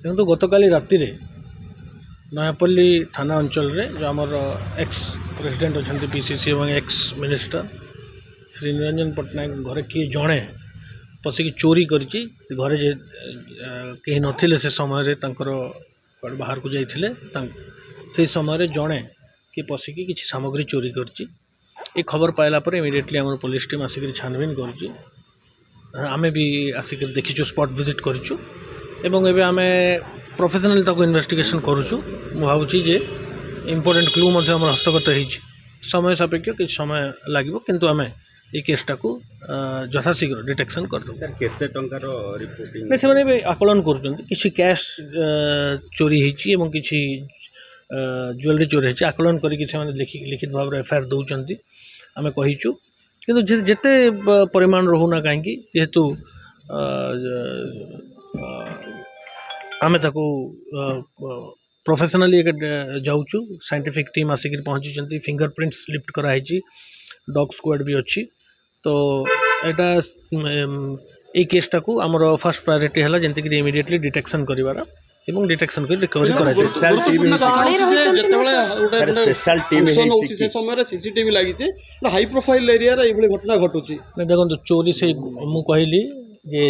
देखो गतकाली राति नयापल्ली थाना अंचल रे जो आमर एक्स प्रेसिडेंट अच्छा पीसीसी और एक्स मिनिस्टर श्री निरंजन पट्टनायक घरे किए जड़े पशिकी चोरी करी घरे जे कहीं नथिले से समय बाहर को जाइए से समय जड़े कि पशिकी किसी सामग्री चोरी कर खबर पाइला इमिडिएटली आम पुलिस टीम आसिक छानबीन कर आमे भी आसिक देखीचु स्पॉट विजिट करूँ एवं एबे आमे प्रोफेशनल ताको इन्वेस्टिगेशन करूँ भावुची जे इम्पोर्टेंट क्लू आम हस्तगत हो समय सापेक्ष कि समय लगे किंतु आमे ये केसटा को यथाशीघ्र डिटेक्शन करदे से आकलन कर कैश चोरी होती किसी ज्वेलरी चोरी होती आकलन करके लिखित भाव में एफआईआर दौरान आम कहीचु किंतु जिते परिमाण रोना कहीं जेहेतु आम ताको प्रोफेशनली जाऊँ साइंटिफिक टीम आसिक पहुँची फिंगरप्रिंट्स लिफ्ट कराई डॉग स्क्वाड भी अच्छी तो यहाँ केसटा को आमर फर्स्ट प्रायोरिटी है जमीक इमिडिएटली डिटेक्शन कर डिटेक्शन कर रिकवरी सीसीटीवी लगी हाई प्रोफाइल एरिया घटना घटू देखो चोरी से मुझे कहली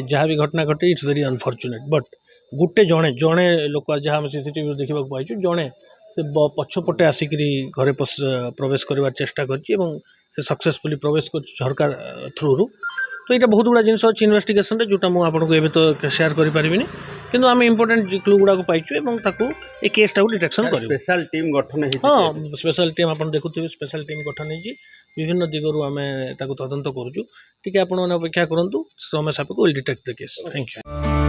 जहाँ भी घटना घटे इट्स वेरी अनफॉर्चुनेट बट गोटे जड़े जड़े लोक जहाँ सीसीटीवी देखा पाई जड़े से पछपटे आसिक घरे प्रवेश कर चेष्टा कर सक्सेसफुली प्रवेश कर झरका थ्रु तो यहाँ बहुत गुड़ा जिन अच्छी इन्वेस्टिगेशन जोटा मुझे तो शेयर करें किंतु आम इंपोर्टेंट क्लू गुड़ा पाइचु ये केसटा को डिटेक्शन कर स्पेशल टीम गठन हाँ स्पेशल टीम आप देखुए स्पेशल टीम गठन हो विभिन्न दिगरू आम तदंत करुँ टी आप अपेक्षा करूँ समय सापेक्ष will detect the case thank you.